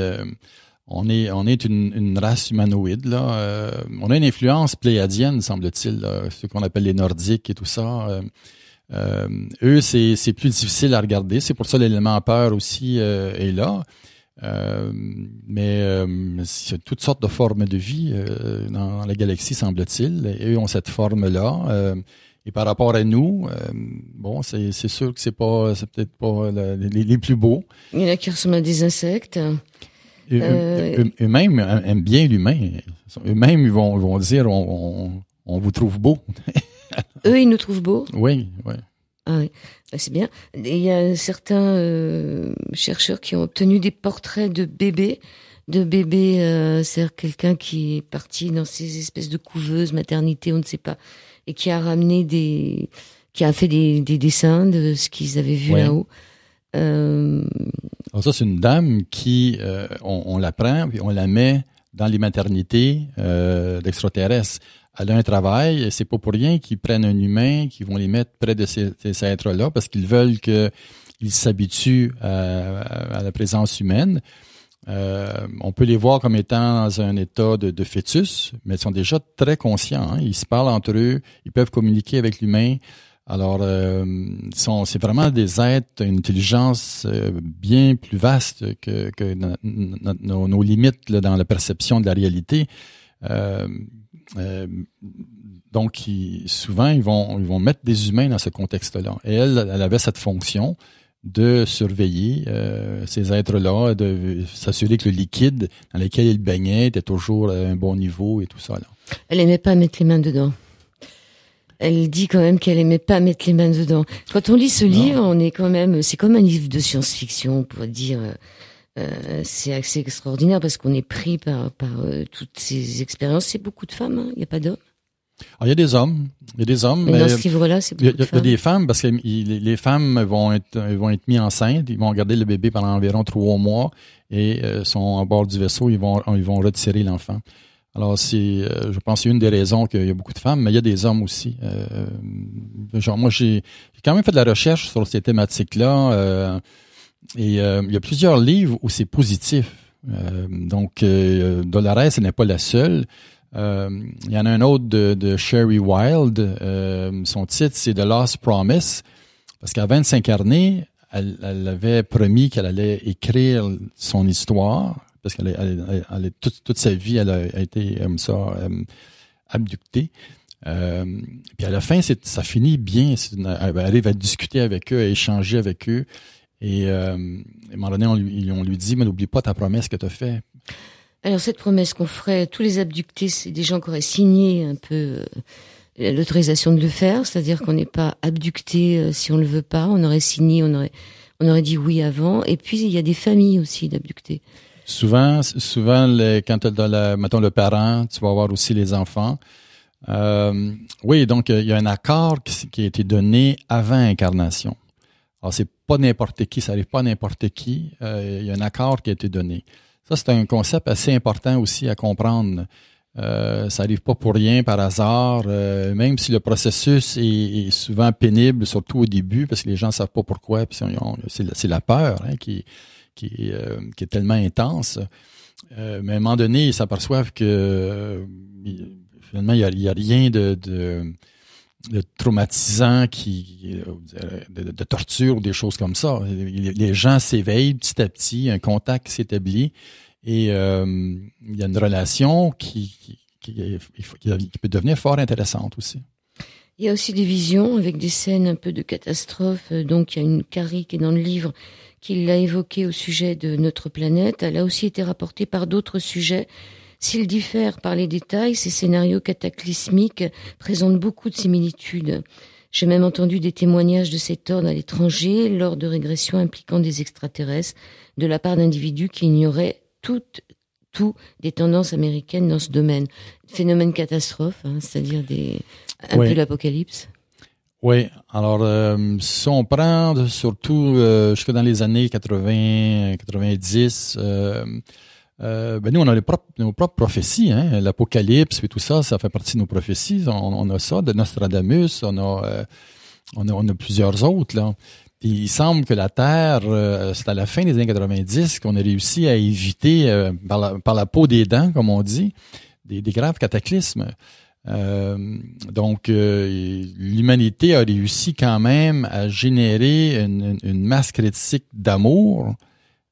on est une race humanoïde, là. On a une influence pléiadienne, semble-t-il, là, ce qu'on appelle les Nordiques et tout ça. Eux, c'est plus difficile à regarder. C'est pour ça l'élément peur aussi est là. Mais il y a toutes sortes de formes de vie dans la galaxie, semble-t-il. Et eux ont cette forme-là. Et par rapport à nous, bon, c'est sûr que c'est peut-être pas les plus beaux. Il y en a qui ressemblent à des insectes. Eux-mêmes aiment bien l'humain. Eux-mêmes, ils vont dire, on vous trouve beau. Eux, ils nous trouvent beaux? Oui, oui. Ah oui, c'est bien. Et il y a certains chercheurs qui ont obtenu des portraits de bébés. C'est-à-dire quelqu'un qui est parti dans ces espèces de couveuses, maternité, on ne sait pas, et qui a ramené qui a fait des dessins de ce qu'ils avaient vu là-haut. Alors ça, c'est une dame qui, on la prend, puis on la met dans les maternités d'extraterrestres. Elle a un travail, et c'est pas pour rien qu'ils prennent un humain, qu'ils vont les mettre près de ces êtres-là, parce qu'ils veulent qu'ils s'habituent à la présence humaine. On peut les voir comme étant dans un état de fœtus, mais ils sont déjà très conscients. Hein. Ils se parlent entre eux, ils peuvent communiquer avec l'humain. Alors, c'est vraiment des êtres, une intelligence bien plus vaste que nos limites là, dans la perception de la réalité. Donc, souvent, ils vont mettre des humains dans ce contexte-là. Et elle avait cette fonction de surveiller ces êtres-là, de s'assurer que le liquide dans lequel ils baignaient était toujours à un bon niveau et tout ça. Là. Elle aimait pas mettre les mains dedans. Elle dit quand même qu'elle aimait pas mettre les mains dedans. Quand on lit ce livre, on est quand même, c'est comme un livre de science-fiction, on pourrait dire. C'est assez extraordinaire parce qu'on est pris par toutes ces expériences. C'est beaucoup de femmes, hein. Il n'y a pas d'hommes. Alors, il y a des hommes. Mais dans ce livre-là, c'est beaucoup de femmes. Il y a des femmes parce que les femmes vont être mises enceintes. Ils vont garder le bébé pendant environ 3 mois et sont à bord du vaisseau. Ils vont retirer l'enfant. Alors, je pense, c'est une des raisons qu'il y a beaucoup de femmes, mais il y a des hommes aussi. Moi, j'ai quand même fait de la recherche sur ces thématiques-là. Et il y a plusieurs livres où c'est positif. Donc, Dolores, ce n'est pas la seule. Il y en a un autre de Sherry Wilde. Son titre, c'est The Lost Promise. Parce qu'à 25 années, elle avait promis qu'elle allait écrire son histoire. Parce qu'elle toute sa vie, elle a été comme ça, abductée. Puis à la fin, ça finit bien. Elle arrive à discuter avec eux, à échanger avec eux. Et à un moment donné, on lui dit, mais n'oublie pas ta promesse que tu as faite. Alors cette promesse qu'on ferait, tous les abductés, c'est des gens qui auraient signé un peu l'autorisation de le faire, c'est-à-dire qu'on n'est pas abducté si on le veut pas, on aurait signé, on aurait dit oui avant. Et puis il y a des familles aussi d'abductés. Souvent, quand tu as mettons le parent, tu vas avoir aussi les enfants. Oui, donc il y a un accord qui a été donné avant incarnation. Alors, c'est pas n'importe qui, ça arrive pas à n'importe qui. Il y a un accord qui a été donné. Ça, c'est un concept assez important aussi à comprendre. Ça arrive pas pour rien, par hasard, même si le processus est souvent pénible, surtout au début, parce que les gens savent pas pourquoi, puis c'est la peur qui est tellement intense. Mais à un moment donné, ils s'aperçoivent que finalement, il y a rien de traumatisant, de torture ou des choses comme ça. Les gens s'éveillent petit à petit, un contact s'établit et il y a une relation qui peut devenir fort intéressante aussi. Il y a aussi des visions avec des scènes un peu de catastrophe. Donc il y a une Carrie qui est dans le livre qui l'a évoqué au sujet de notre planète. Elle a aussi été rapportée par d'autres sujets. S'ils diffèrent par les détails, ces scénarios cataclysmiques présentent beaucoup de similitudes. J'ai même entendu des témoignages de cet ordre à l'étranger lors de régressions impliquant des extraterrestres de la part d'individus qui ignoraient tout des tendances américaines dans ce domaine. Phénomène catastrophe, hein, c'est-à-dire un peu l'apocalypse. Oui, alors si on prend surtout jusque dans les années 80, 90, nous on a nos propres prophéties, hein, l'apocalypse et tout ça, ça fait partie de nos prophéties. On a ça de Nostradamus, on a plusieurs autres là. Puis, il semble que la Terre, c'est à la fin des années 90 qu'on a réussi à éviter par la peau des dents, comme on dit, des graves cataclysmes. Donc, l'humanité a réussi quand même à générer une masse critique d'amour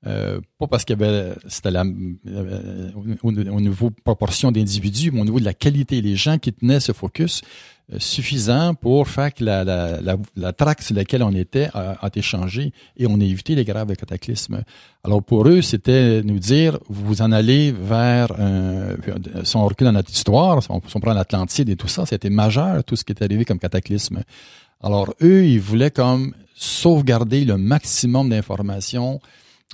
Pas parce qu'il y avait, c'était au niveau proportion d'individus, mais au niveau de la qualité. Les gens qui tenaient ce focus suffisant pour faire que la traque sur laquelle on était a été changée et on a évité les graves cataclysmes. Alors pour eux, c'était nous dire, vous en allez vers, si on recule dans notre histoire, si on prend l'Atlantide et tout ça, c'était majeur tout ce qui est arrivé comme cataclysme. Alors eux, ils voulaient comme sauvegarder le maximum d'informations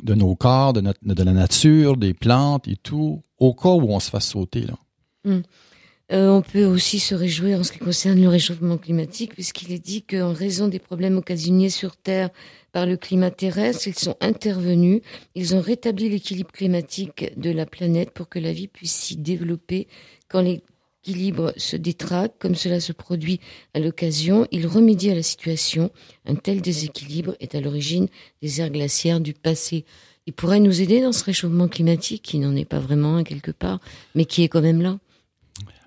de nos corps, de la nature, des plantes et tout, au cas où on se fasse sauter, là. On peut aussi se réjouir en ce qui concerne le réchauffement climatique, puisqu'il est dit qu'en raison des problèmes occasionnés sur Terre par le climat terrestre, ils sont intervenus, ils ont rétabli l'équilibre climatique de la planète pour que la vie puisse s'y développer. Quand l'équilibre se détraque, comme cela se produit à l'occasion, il remédie à la situation. Un tel déséquilibre est à l'origine des ères glaciaires du passé. Il pourrait nous aider dans ce réchauffement climatique, qui n'en est pas vraiment un quelque part, mais qui est quand même là.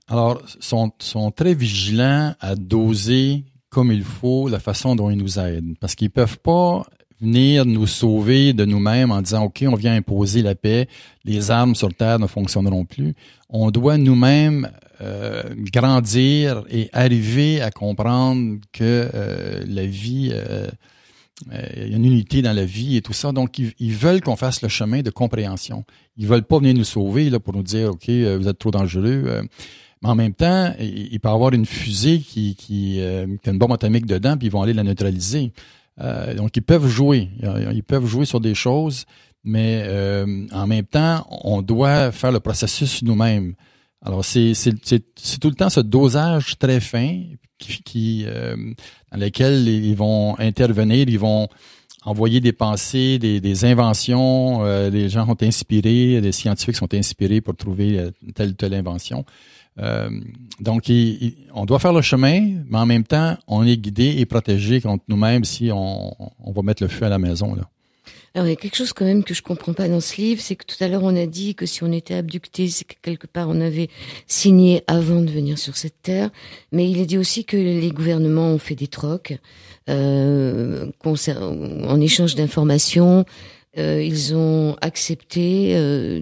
Alors, sont très vigilants à doser comme il faut la façon dont ils nous aident. Parce qu'ils peuvent pas venir nous sauver de nous-mêmes en disant, OK, on vient imposer la paix, les armes sur Terre ne fonctionneront plus. On doit nous-mêmes grandir et arriver à comprendre que la vie, il y a une unité dans la vie et tout ça. Donc, ils veulent qu'on fasse le chemin de compréhension. Ils veulent pas venir nous sauver là pour nous dire, OK, vous êtes trop dangereux. Mais en même temps, il peut y avoir une fusée qui a une bombe atomique dedans, puis ils vont aller la neutraliser. Donc, ils peuvent jouer. Ils peuvent jouer sur des choses, mais en même temps, on doit faire le processus nous-mêmes. Alors, c'est tout le temps ce dosage très fin dans lequel ils vont intervenir, ils vont envoyer des pensées, des inventions. Les gens sont inspirés, les scientifiques sont inspirés pour trouver telle ou telle invention. Donc, on doit faire le chemin, mais en même temps, on est guidé et protégé contre nous-mêmes si on va mettre le feu à la maison, là. Alors, il y a quelque chose quand même que je comprends pas dans ce livre, c'est que tout à l'heure on a dit que si on était abducté, c'est que quelque part on avait signé avant de venir sur cette terre, mais il est dit aussi que les gouvernements ont fait des trocs en échange d'informations. Ils ont accepté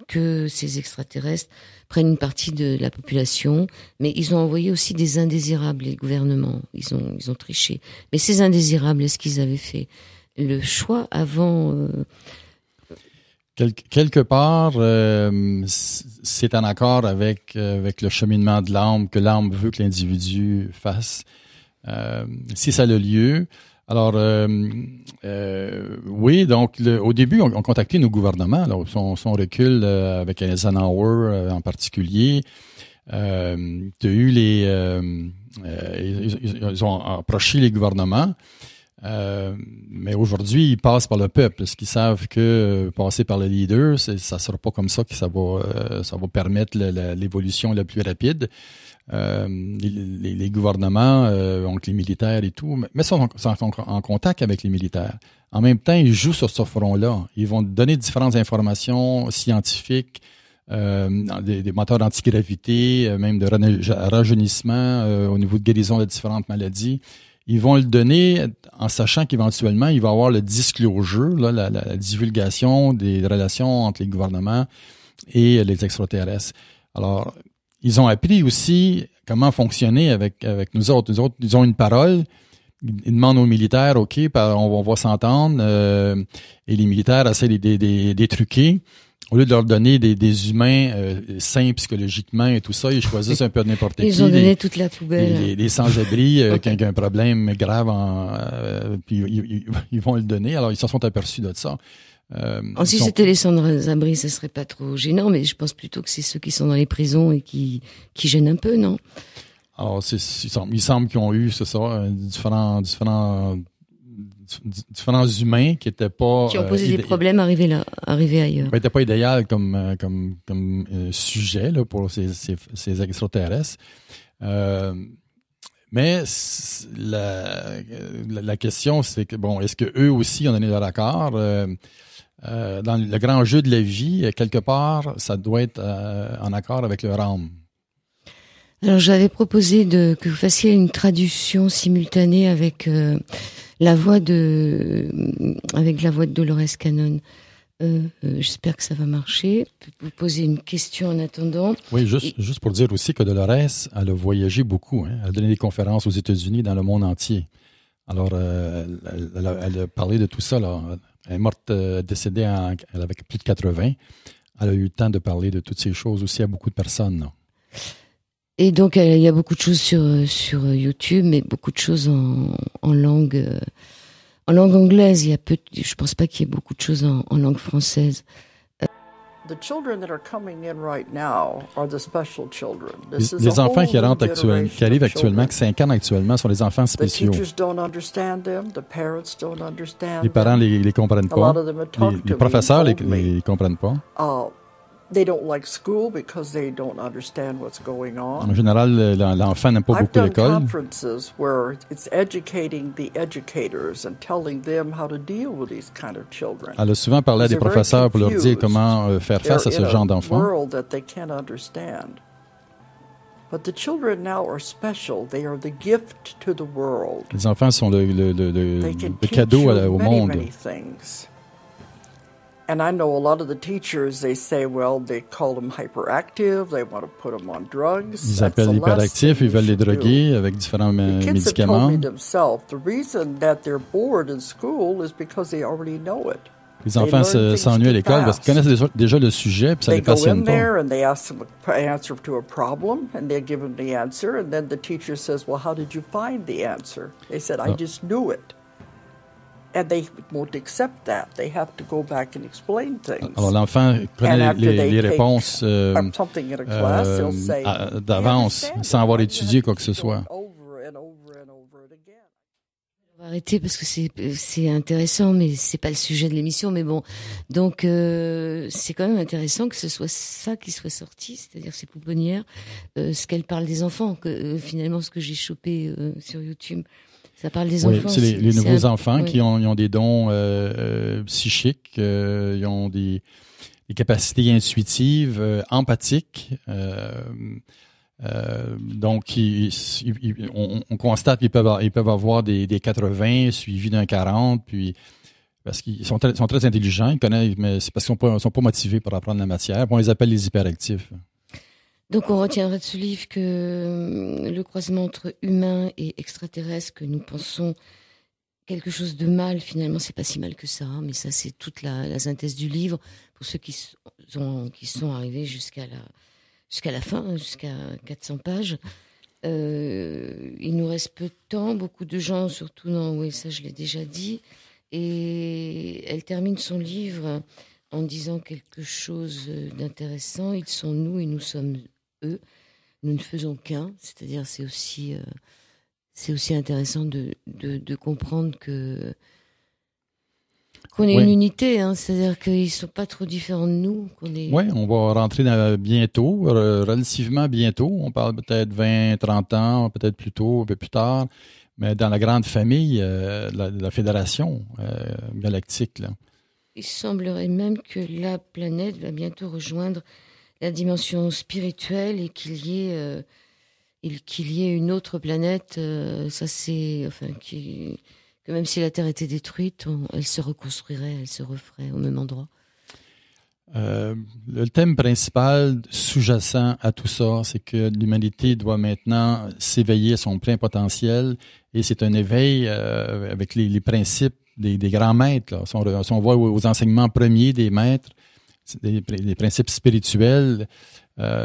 que ces extraterrestres prennent une partie de la population, mais ils ont envoyé aussi des indésirables, les gouvernements. Ils ont triché. Mais ces indésirables, est-ce qu'ils avaient fait le choix avant Quelque part, c'est en accord avec le cheminement de l'âme que l'âme veut que l'individu fasse. Si ça a le lieu. Alors, oui, donc au début, on contactait nos gouvernements. Alors, son recul avec Eisenhower en particulier, il y a eu ils ont approché les gouvernements. Mais aujourd'hui, ils passent par le peuple, parce qu'ils savent que passer par le leader, ça sera pas comme ça que ça va permettre l'évolution la plus rapide. Les gouvernements, donc les militaires et tout, mais sont en contact avec les militaires. En même temps, ils jouent sur ce front-là. Ils vont donner différentes informations scientifiques, des moteurs antigravité, même de rajeunissement au niveau de guérison de différentes maladies. Ils vont le donner en sachant qu'éventuellement, il va y avoir le disclosure, là, la divulgation des relations entre les gouvernements et les extraterrestres. Alors, ils ont appris aussi comment fonctionner avec nous autres. Nous autres, ils ont une parole. Ils demandent aux militaires, OK, on va s'entendre. Et les militaires essaient de les truquer. Au lieu de leur donner des humains sains psychologiquement et tout ça, ils choisissent un peu de n'importe qui. Ils ont donné toute la poubelle. Des sans-abri qui ont un problème grave, puis ils vont le donner. Alors, ils s'en sont aperçus de ça. Si c'était les sans-abri, ça serait pas trop gênant, mais je pense plutôt que c'est ceux qui sont dans les prisons et qui gênent un peu, non? Alors, il semble qu'ils ont eu, c'est ça, différents humains qui étaient pas... Qui ont posé des problèmes arrivés ailleurs. N'étaient pas idéal comme sujet là, pour ces extraterrestres. Mais la question, c'est que, bon, est-ce qu'eux aussi ont donné leur accord? Dans le grand jeu de la vie, quelque part, ça doit être en accord avec leur âme. Alors, j'avais proposé que vous fassiez une traduction simultanée avec la voix de Dolores Cannon. J'espère que ça va marcher. Je peux vous poser une question en attendant. Oui, juste pour dire aussi que Dolores, elle a voyagé beaucoup. Hein. Elle a donné des conférences aux États-Unis, dans le monde entier. Alors, elle a parlé de tout ça. Là. Elle est morte, décédée, elle avait plus de 80. Elle a eu le temps de parler de toutes ces choses aussi à beaucoup de personnes. Là. Et donc, il y a beaucoup de choses sur YouTube, mais beaucoup de choses en langue anglaise. Je pense pas qu'il y ait beaucoup de choses en langue française. Les enfants qui arrivent actuellement, qui s'incarnent actuellement, sont les enfants spéciaux. Les parents les comprennent pas. Les professeurs les comprennent pas. En général, l'enfant n'aime pas beaucoup l'école. Elle a souvent parlé à des professeurs pour leur dire comment faire face à ce genre d'enfants. Les enfants sont le cadeau au monde. And I know a lot of the teachers, they say, well, they call them hyperactive, they want to put them on drugs. Ils appellent hyperactifs, ils veulent les droguer avec différents médicaments. The reason that they're bored in school is because they already know it. Les enfants s'ennuient à l'école parce qu'ils connaissent déjà le sujet puis ça les passionne pas. They go in there and they ask them an answer to a problem and they give them the answer and then the teacher says, well, how did you find the answer? They said, I just knew it. And they won't accept that. They have to go back and explain things. Alors l'enfant connaît les réponses d'avance sans avoir étudié quoi que ce soit. On va arrêter parce que c'est intéressant, mais c'est pas le sujet de l'émission. Mais bon, donc c'est quand même intéressant que ce soit ça qui soit sorti, c'est-à-dire ces pouponnières, ce qu'elle parle des enfants, que finalement ce que j'ai chopé sur YouTube. Ça parle des enfants. C'est les nouveaux enfants qui ont des dons psychiques, ils ont des capacités intuitives, empathiques. Donc, on constate qu'ils peuvent avoir des 80 suivis d'un 40, puis parce qu'ils sont très intelligents, ils connaissent, mais c'est parce qu'ils sont pas motivés pour apprendre la matière. On les appelle les hyperactifs. Donc on retiendra de ce livre que le croisement entre humain et extraterrestre, que nous pensons quelque chose de mal, finalement c'est pas si mal que ça, hein, mais ça c'est toute la synthèse du livre, pour ceux qui sont arrivés jusqu'à la fin, jusqu'à 400 pages. Il nous reste peu de temps, beaucoup de gens, surtout oui ça je l'ai déjà dit, et elle termine son livre en disant quelque chose d'intéressant. Ils sont nous et nous sommes eux. Nous ne faisons qu'un. C'est-à-dire, c'est aussi intéressant de comprendre qu'on est une unité. Hein. C'est-à-dire qu'ils ne sont pas trop différents de nous. Oui, on va rentrer bientôt, relativement bientôt. On parle peut-être 20, 30 ans, peut-être plus tôt, un peu plus tard. Mais dans la grande famille, la Fédération galactique, là. Il semblerait même que la planète va bientôt rejoindre la dimension spirituelle et qu'il y ait une autre planète. Que même si la Terre était détruite, elle se reconstruirait, elle se referait au même endroit. Le thème principal sous-jacent à tout ça, c'est que l'humanité doit maintenant s'éveiller à son plein potentiel, et c'est un éveil avec les principes des grands maîtres. Là. Si on voit aux enseignements premiers des maîtres, des principes spirituels,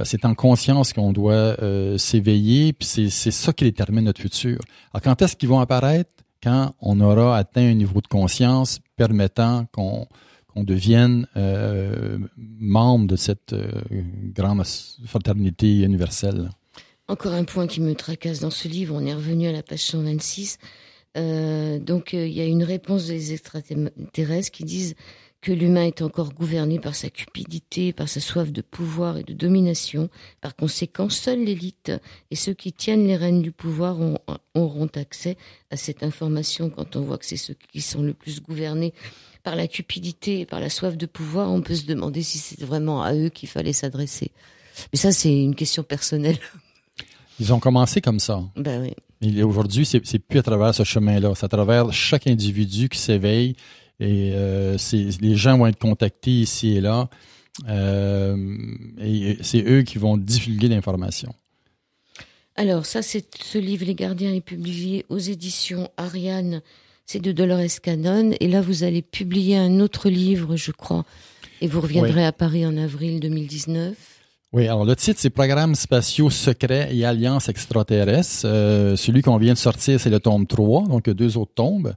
c'est en conscience qu'on doit s'éveiller, puis c'est ça qui détermine notre futur. Alors quand est-ce qu'ils vont apparaître? Quand on aura atteint un niveau de conscience permettant qu'on devienne membre de cette grande fraternité universelle. Encore un point qui me tracasse dans ce livre, on est revenu à la page 126. Donc il y a une réponse des extraterrestres qui disent que l'humain est encore gouverné par sa cupidité, par sa soif de pouvoir et de domination. Par conséquent, seule l'élite et ceux qui tiennent les rênes du pouvoir auront accès à cette information. Quand on voit que c'est ceux qui sont le plus gouvernés par la cupidité et par la soif de pouvoir, on peut se demander si c'est vraiment à eux qu'il fallait s'adresser. Mais ça, c'est une question personnelle. Ils ont commencé comme ça. Ben oui. Et aujourd'hui, c'est plus à travers ce chemin-là. C'est à travers chaque individu qui s'éveille Et les gens vont être contactés ici et là. Et c'est eux qui vont divulguer l'information. Alors, ce livre, Les Gardiens, est publié aux éditions Ariane. C'est de Dolores Cannon. Et là, vous allez publier un autre livre, je crois. Et vous reviendrez à Paris en avril 2019. Oui, alors le titre, c'est Programmes spatiaux secrets et alliances extraterrestres. Celui qu'on vient de sortir, c'est le tome 3, donc il y a 2 autres tomes.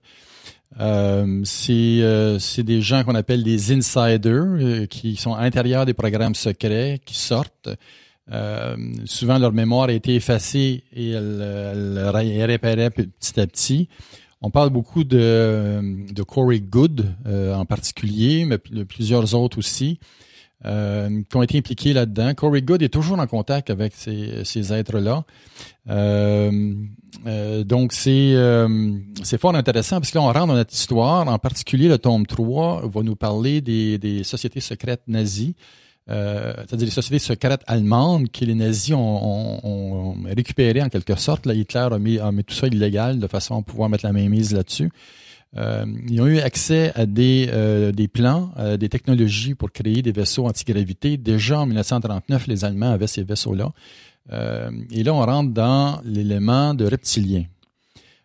C'est des gens qu'on appelle des insiders qui sont à l'intérieur des programmes secrets, qui sortent. Souvent, leur mémoire a été effacée et elle réapparaît petit à petit. On parle beaucoup de Corey Goode en particulier, mais de plusieurs autres aussi, qui ont été impliqués là-dedans. Corey Goode est toujours en contact avec ces êtres-là. Donc, c'est fort intéressant parce que là, on rentre dans notre histoire. En particulier, le tome 3 va nous parler des sociétés secrètes nazies. C'est-à-dire les sociétés secrètes allemandes que les nazis ont récupérées en quelque sorte. Là, Hitler a mis tout ça illégal de façon à pouvoir mettre la mainmise là-dessus. Ils ont eu accès à des plans, des technologies pour créer des vaisseaux antigravité. Déjà en 1939, les Allemands avaient ces vaisseaux-là. Et là, on rentre dans l'élément de reptiliens.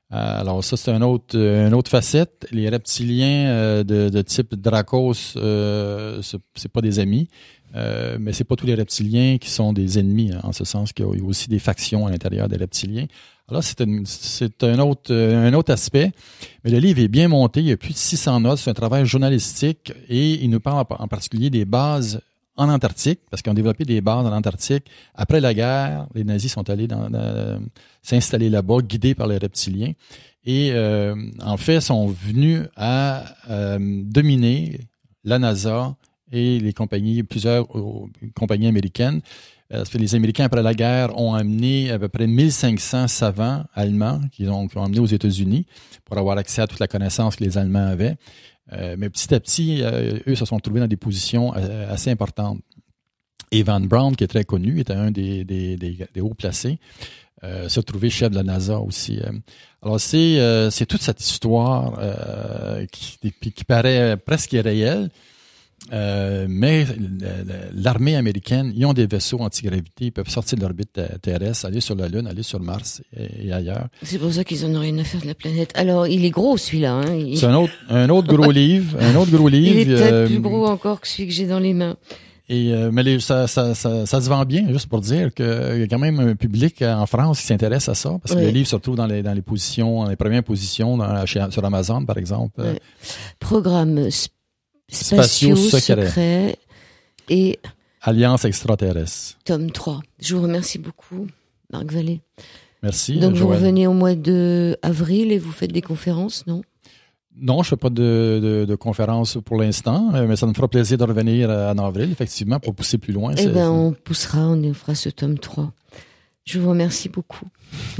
Alors ça, c'est une autre facette. Les reptiliens de type Dracos, c'est pas des amis. Mais c'est pas tous les reptiliens qui sont des ennemis, en ce sens qu'il y a aussi des factions à l'intérieur des reptiliens. Alors c'est un autre aspect, mais le livre est bien monté, il y a plus de 600 notes, c'est un travail journalistique et il nous parle en particulier des bases en Antarctique, parce qu'ils ont développé des bases en Antarctique. Après la guerre, les nazis sont allés s'installer là-bas, guidés par les reptiliens, et en fait sont venus à dominer la NASA et plusieurs compagnies américaines. Les Américains, après la guerre, ont amené à peu près 1500 savants allemands qu'ils ont amenés aux États-Unis pour avoir accès à toute la connaissance que les Allemands avaient. Mais petit à petit, eux se sont trouvés dans des positions assez importantes. Et Van Braun, qui est très connu, était un des hauts placés, s'est trouvé chef de la NASA aussi. Alors, c'est toute cette histoire qui paraît presque irréelle. Mais l'armée américaine, ils ont des vaisseaux antigravité, ils peuvent sortir de l'orbite terrestre, aller sur la Lune, aller sur Mars et ailleurs. C'est pour ça qu'ils en ont rien à faire de la planète. Alors, il est gros celui-là. Hein. C'est un autre gros livre. Il est peut-être plus gros encore que celui que j'ai dans les mains. Et mais ça se vend bien, juste pour dire qu'il y a quand même un public en France qui s'intéresse à ça, parce que le livre se retrouve dans les positions, dans les premières positions sur Amazon, par exemple. Ouais. Programme spatiaux secrets et Alliance extraterrestre. Tome 3. Je vous remercie beaucoup, Marc Vallée. Merci. Donc vous revenez au mois d'avril et vous faites des conférences, non? Non, je ne fais pas de conférence pour l'instant, mais ça me fera plaisir de revenir en avril, effectivement, pour pousser plus loin. On poussera, on fera ce tome 3. Je vous remercie beaucoup.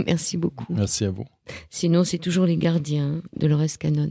Merci beaucoup. Merci à vous. Sinon, c'est toujours Les Gardiens de Dolores Cannon.